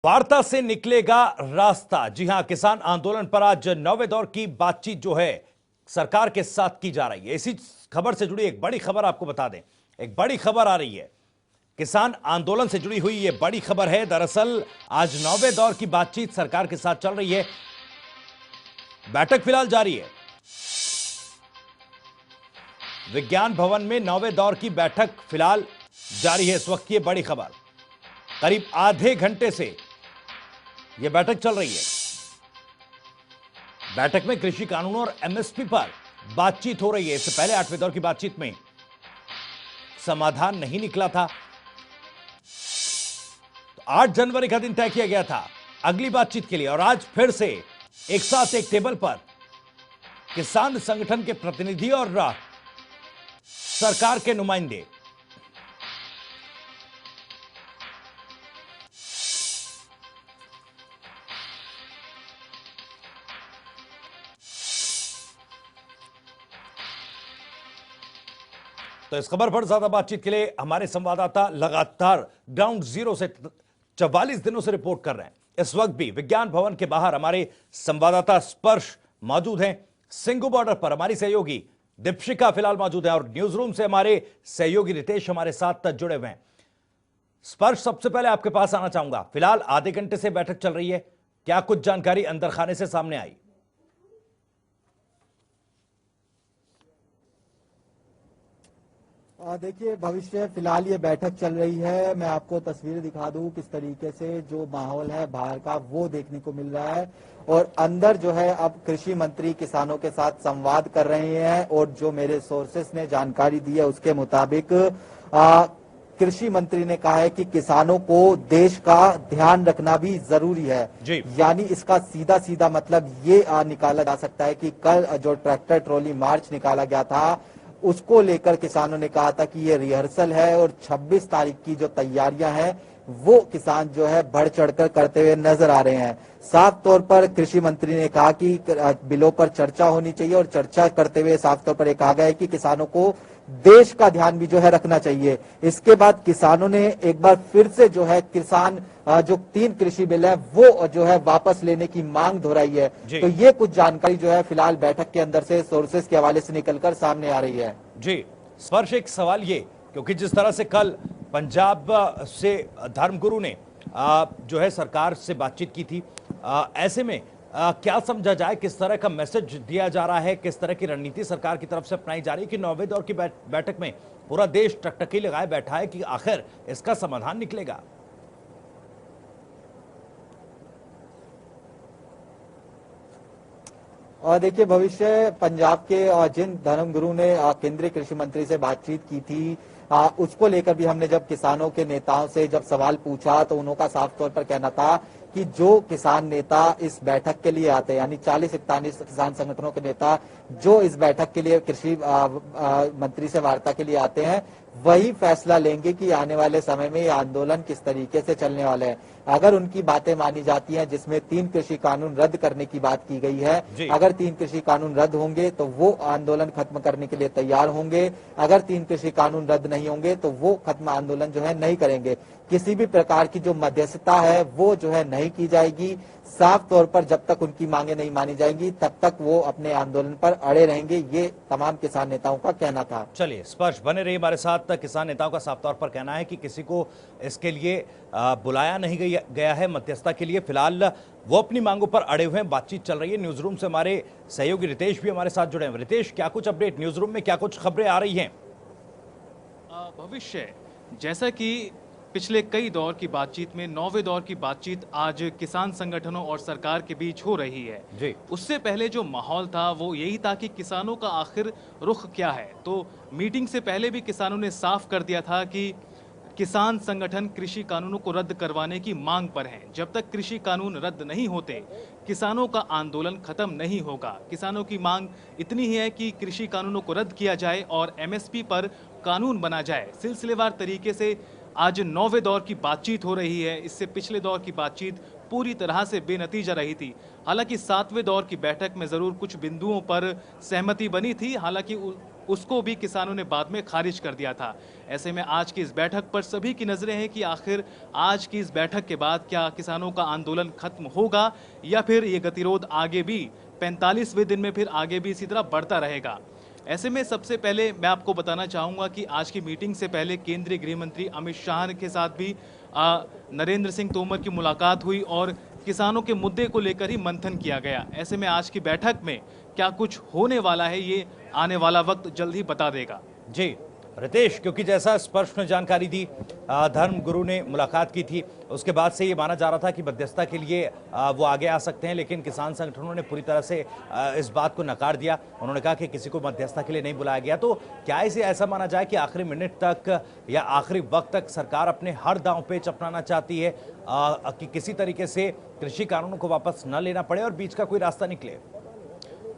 वार्ता से निकलेगा रास्ता। जी हां, किसान आंदोलन पर आज 9वें दौर की बातचीत जो है सरकार के साथ की जा रही है। इसी खबर से जुड़ी एक बड़ी खबर आपको बता दें, एक बड़ी खबर आ रही है किसान आंदोलन से जुड़ी हुई। यह बड़ी खबर है। दरअसल आज 9वें दौर की बातचीत सरकार के साथ चल रही है। बैठक फिलहाल जारी है। विज्ञान भवन में 9वें दौर की बैठक फिलहाल जारी है। इस वक्त की बड़ी खबर, करीब आधे घंटे से यह बैठक चल रही है। बैठक में कृषि कानून और एमएसपी पर बातचीत हो रही है। इससे पहले 8वें दौर की बातचीत में समाधान नहीं निकला था, तो 8 जनवरी का दिन तय किया गया था अगली बातचीत के लिए। और आज फिर से एक साथ एक टेबल पर किसान संगठन के प्रतिनिधि और सरकार के नुमाइंदे। तो इस खबर पर ज्यादा बातचीत के लिए हमारे संवाददाता लगातार ग्राउंड जीरो से 44 दिनों से रिपोर्ट कर रहे हैं। इस वक्त भी विज्ञान भवन के बाहर हमारे संवाददाता स्पर्श मौजूद हैं। सिंगू बॉर्डर पर हमारी सहयोगी दीपशिका फिलहाल मौजूद है और न्यूज रूम से हमारे सहयोगी रितेश हमारे साथ जुड़े हुए हैं। स्पर्श, सबसे पहले आपके पास आना चाहूंगा। फिलहाल आधे घंटे से बैठक चल रही है, क्या कुछ जानकारी अंदर खाने से सामने आई? देखिए भविष्य, फिलहाल ये बैठक चल रही है। मैं आपको तस्वीरें दिखा दूं किस तरीके से जो माहौल है बाहर का वो देखने को मिल रहा है। और अंदर जो है अब कृषि मंत्री किसानों के साथ संवाद कर रहे हैं। और जो मेरे सोर्सेस ने जानकारी दी है उसके मुताबिक कृषि मंत्री ने कहा है कि किसानों को देश का ध्यान रखना भी जरूरी है। यानी इसका सीधा सीधा मतलब ये निकाला जा सकता है कि कल जो ट्रैक्टर ट्रॉली मार्च निकाला गया था उसको लेकर किसानों ने कहा था कि ये रिहर्सल है और 26 तारीख की जो तैयारियां हैं वो किसान जो है बढ़ चढ़कर करते हुए नजर आ रहे हैं। साफ तौर पर कृषि मंत्री ने कहा कि बिलों पर चर्चा होनी चाहिए और चर्चा करते हुए साफ तौर पर ये कहा गया है कि किसानों को देश का ध्यान भी जो है रखना चाहिए। इसके बाद किसानों ने एक बार फिर से जो है किसान जो 3 कृषि बिल है वो जो है वापस लेने की मांग दोहराई है। तो ये कुछ जानकारी जो है फिलहाल बैठक के अंदर से सोर्सेस के हवाले से निकलकर सामने आ रही है। जी स्पर्श, एक सवाल ये, क्योंकि जिस तरह से कल पंजाब से धर्मगुरु ने जो है सरकार से बातचीत की थी, ऐसे में क्या समझा जाए, किस तरह का मैसेज दिया जा रहा है, किस तरह की रणनीति सरकार की तरफ से अपनाई जा रही है कि 9वें दौर की बैठक में पूरा देश टकटकी लगाए बैठा है कि आखिर इसका समाधान निकलेगा? और देखिए भविष्य, पंजाब के जिन धर्मगुरु ने केंद्रीय कृषि मंत्री से बातचीत की थी उसको लेकर भी हमने जब किसानों के नेताओं से जब सवाल पूछा तो उन्होंने साफ तौर पर कहना था कि जो किसान नेता इस बैठक के लिए आते हैं, यानी 40-41 किसान संगठनों के नेता जो इस बैठक के लिए कृषि मंत्री से वार्ता के लिए आते हैं, वही फैसला लेंगे कि आने वाले समय में ये आंदोलन किस तरीके से चलने वाले हैं। अगर उनकी बातें मानी जाती हैं, जिसमें 3 कृषि कानून रद्द करने की बात की गई है, अगर 3 कृषि कानून रद्द होंगे तो वो आंदोलन खत्म करने के लिए तैयार होंगे। अगर 3 कृषि कानून रद्द नहीं होंगे तो वो खत्म आंदोलन जो है नहीं करेंगे। किसी भी प्रकार की जो मध्यस्थता है वो जो है नहीं की जाएगी। साफ तौर पर जब तक उनकी मांगे नहीं मानी जाएंगी तब तक वो अपने आंदोलन पर अड़े रहेंगे, ये तमाम किसान नेताओं का कहना था। चलिए स्पर्श, बने रहिए हमारे साथ। किसान नेताओं का साफ तौर पर कहना है कि किसी को इसके लिए बुलाया नहीं गया है मध्यस्थता के लिए। फिलहाल वो अपनी मांगों पर अड़े हुए हैं, बातचीत चल रही है। न्यूज रूम से हमारे सहयोगी रितेश भी हमारे साथ जुड़े हैं। रितेश, क्या कुछ अपडेट न्यूज रूम में, क्या कुछ खबरें आ रही हैं? भविष्य, जैसा कि पिछले कई दौर की बातचीत में 9वें दौर की बातचीत आज किसान संगठनों और सरकार के बीच हो रही है जी। उससे पहले जो माहौल था वो यही था कि किसानों का आखिर रुख क्या है। तो मीटिंग से पहले भी किसानों ने साफ कर दिया था कि किसान संगठन कृषि कानूनों को रद्द करवाने की मांग पर हैं। जब तक कृषि कानून रद्द नहीं होते किसानों का आंदोलन खत्म नहीं होगा। किसानों की मांग इतनी ही है कि कृषि कानूनों को रद्द किया जाए और एमएसपी पर कानून बना जाए। सिलसिलेवार तरीके से आज 9वें दौर की बातचीत हो रही है। इससे पिछले दौर की बातचीत पूरी तरह से बेनतीजा रही थी। हालांकि 7वें दौर की बैठक में जरूर कुछ बिंदुओं पर सहमति बनी थी। हालांकि उसको भी किसानों ने बाद में खारिज कर दिया था। ऐसे में आज की इस बैठक पर सभी की नजरें हैं कि आखिर आज की इस बैठक के बाद क्या किसानों का आंदोलन खत्म होगा या फिर ये गतिरोध आगे भी 45वें दिन में फिर आगे भी इसी तरह बढ़ता रहेगा। ऐसे में सबसे पहले मैं आपको बताना चाहूंगा कि आज की मीटिंग से पहले केंद्रीय गृह मंत्री अमित शाह के साथ भी नरेंद्र सिंह तोमर की मुलाकात हुई और किसानों के मुद्दे को लेकर ही मंथन किया गया। ऐसे में आज की बैठक में क्या कुछ होने वाला है ये आने वाला वक्त जल्द ही बता देगा। जी रितेश, क्योंकि जैसा स्पर्श ने जानकारी दी, धर्म गुरु ने मुलाकात की थी, उसके बाद से ये माना जा रहा था कि मध्यस्थता के लिए वो आगे आ सकते हैं, लेकिन किसान संगठनों ने पूरी तरह से इस बात को नकार दिया। उन्होंने कहा कि किसी को मध्यस्थता के लिए नहीं बुलाया गया। तो क्या इसे ऐसा माना जाए कि आखिरी मिनट तक या आखिरी वक्त तक सरकार अपने हर दांव पेच अपनाना चाहती है कि किसी तरीके से कृषि कानूनों को वापस न लेना पड़े और बीच का कोई रास्ता निकले?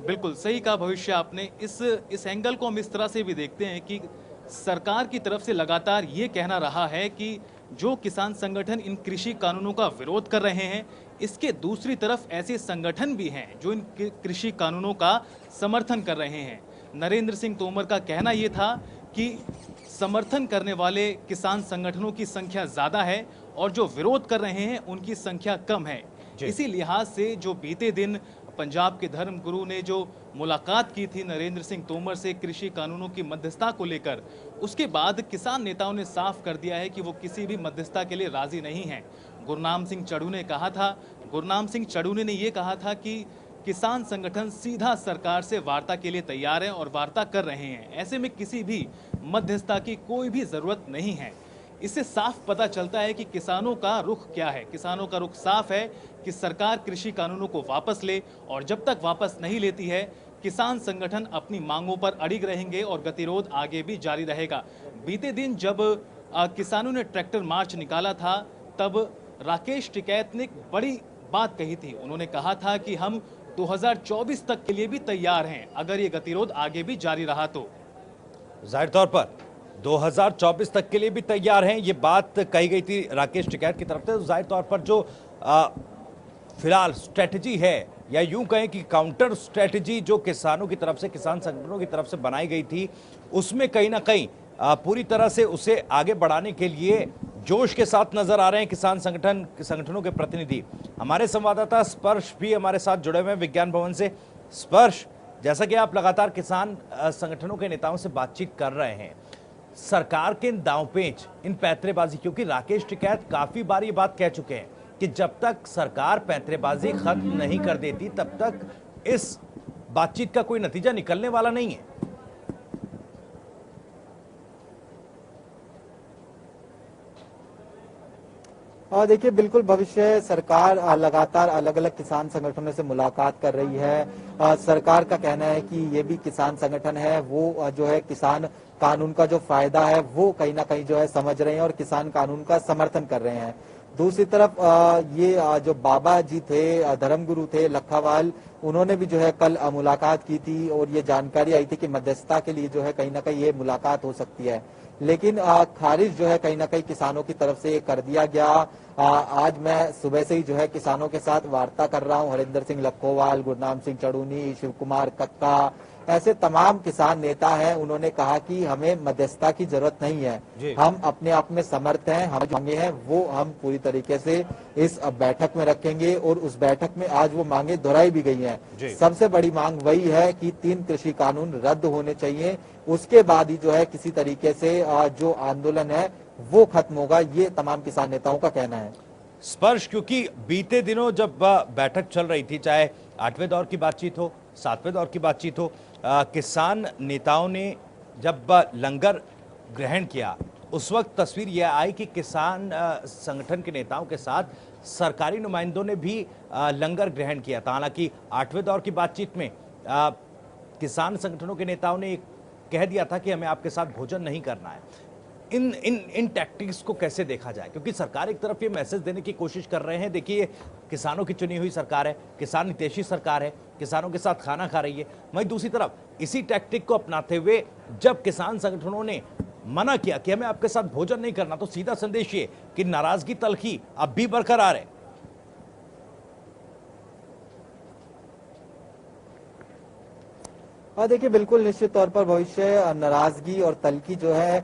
बिल्कुल सही कहा भविष्य आपने। इस एंगल को हम इस तरह से भी देखते हैं कि सरकार की तरफ से लगातार ये कहना रहा है कि जो किसान संगठन इन कृषि कानूनों का विरोध कर रहे हैं, इसके दूसरी तरफ ऐसे संगठन भी हैं जो इन कृषि कानूनों का समर्थन कर रहे हैं। नरेंद्र सिंह तोमर का कहना ये था कि समर्थन करने वाले किसान संगठनों की संख्या ज्यादा है और जो विरोध कर रहे हैं उनकी संख्या कम है। इसी लिहाज से जो बीते दिन पंजाब के धर्म गुरु ने जो मुलाकात की थी नरेंद्र सिंह तोमर से कृषि कानूनों की मध्यस्थता को लेकर, उसके बाद किसान नेताओं ने साफ कर दिया है कि वो किसी भी मध्यस्थता के लिए राजी नहीं हैं। गुरनाम सिंह चढ़ूने ने ये कहा था कि किसान संगठन सीधा सरकार से वार्ता के लिए तैयार हैं और वार्ता कर रहे हैं। ऐसे में किसी भी मध्यस्थता की कोई भी जरूरत नहीं है। इससे साफ पता चलता है कि किसानों का रुख क्या है। किसानों का रुख साफ है कि सरकार कृषि कानूनों को वापस ले, और जब तक वापस नहीं लेती है किसान संगठन अपनी मांगों पर अड़िग रहेंगे और गतिरोध आगे भी जारी रहेगा। बीते दिन जब किसानों ने ट्रैक्टर मार्च निकाला था, तब राकेश टिकैत ने एक बड़ी बात कही थी। उन्होंने कहा था कि हम 2024 तक के लिए भी तैयार हैं अगर ये गतिरोध आगे भी जारी रहा तो। जाहिर तौर पर 2024 तक के लिए भी तैयार हैं, ये बात कही गई थी राकेश टिकैत की तरफ से। तो जाहिर तौर पर जो फिलहाल स्ट्रेटजी है, या यूं कहें कि काउंटर स्ट्रेटजी जो किसानों की तरफ से, किसान संगठनों की तरफ से बनाई गई थी, उसमें कहीं ना कहीं पूरी तरह से उसे आगे बढ़ाने के लिए जोश के साथ नजर आ रहे हैं किसान संगठनों के प्रतिनिधि। हमारे संवाददाता स्पर्श भी हमारे साथ जुड़े हुए हैं विज्ञान भवन से। स्पर्श, जैसा कि आप लगातार किसान संगठनों के नेताओं से बातचीत कर रहे हैं, सरकार के इन दांवपेच, इन पैंतरेबाजी, क्योंकि राकेश टिकैत काफी बार ये बात कह चुके हैं कि जब तक सरकार पैंतरेबाजी खत्म नहीं कर देती तब तक इस बातचीत का कोई नतीजा निकलने वाला नहीं है। और देखिए, बिल्कुल भविष्य सरकार लगातार अलग अलग किसान संगठनों से मुलाकात कर रही है। सरकार का कहना है कि ये भी किसान संगठन है, वो जो है किसान कानून का जो फायदा है वो कहीं ना कहीं जो है समझ रहे हैं और किसान कानून का समर्थन कर रहे हैं। दूसरी तरफ ये जो बाबा जी थे, धर्मगुरु थे लखावाल, उन्होंने भी जो है कल मुलाकात की थी और ये जानकारी आई थी कि मध्यस्थता के लिए जो है कहीं ना कहीं ये मुलाकात हो सकती है, लेकिन खारिज जो है कहीं ना कहीं किसानों की तरफ से कर दिया गया। आज मैं सुबह से ही जो है किसानों के साथ वार्ता कर रहा हूँ। हरिंदर सिंह लखोवाल, गुरनाम सिंह चढ़ूनी, शिव कुमार कक्का, ऐसे तमाम किसान नेता हैं। उन्होंने कहा कि हमें मध्यस्थता की जरूरत नहीं है, हम अपने आप में समर्थ हैं, हम जो मांगे हैं वो हम पूरी तरीके से इस बैठक में रखेंगे। और उस बैठक में आज वो मांगे दोहराई भी गई हैं। सबसे बड़ी मांग वही है कि 3 कृषि कानून रद्द होने चाहिए, उसके बाद ही जो है किसी तरीके से जो आंदोलन है वो खत्म होगा, ये तमाम किसान नेताओं का कहना है। स्पर्श, क्योंकि बीते दिनों जब बैठक चल रही थी, चाहे 8वें दौर की बातचीत हो, 7वें दौर की बातचीत हो, किसान नेताओं ने जब लंगर ग्रहण किया, उस वक्त तस्वीर यह आई कि किसान संगठन के नेताओं के साथ सरकारी नुमाइंदों ने भी लंगर ग्रहण किया था। हालांकि 8वें दौर की बातचीत में किसान संगठनों के नेताओं ने कह दिया था कि हमें आपके साथ भोजन नहीं करना है। इन टैक्टिक्स को कैसे देखा जाए, क्योंकि सरकार एक तरफ ये मैसेज देने की कोशिश कर रहे हैं, देखिए किसानों की चुनी हुई सरकार है, किसान हितैषी सरकार है, किसानों के साथ खाना खा रही है। वहीं दूसरी तरफ इसी टैक्टिक को अपनाते हुए जब किसान संगठनों ने मना किया कि हमें आपके साथ भोजन नहीं करना, तो सीधा संदेश ये कि नाराजगी तलखी अब भी बरकरार है। देखिए बिल्कुल निश्चित तौर पर भविष्य नाराजगी और तल्खी जो है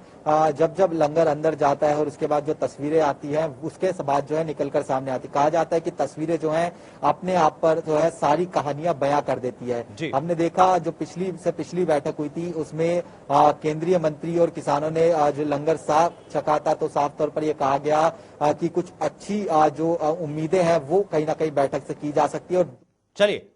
जब जब लंगर अंदर जाता है और उसके बाद जो तस्वीरें आती हैं उसके बाद जो है निकलकर सामने आती। कहा जाता है कि तस्वीरें जो हैं अपने आप पर जो है सारी कहानियां बयां कर देती है। हमने देखा जो पिछली बैठक हुई थी उसमें केंद्रीय मंत्री और किसानों ने जो लंगर साफ चखा था, तो साफ तौर पर यह कहा गया कि कुछ अच्छी जो उम्मीदें हैं वो कहीं ना कहीं बैठक से की जा सकती है। और चलिए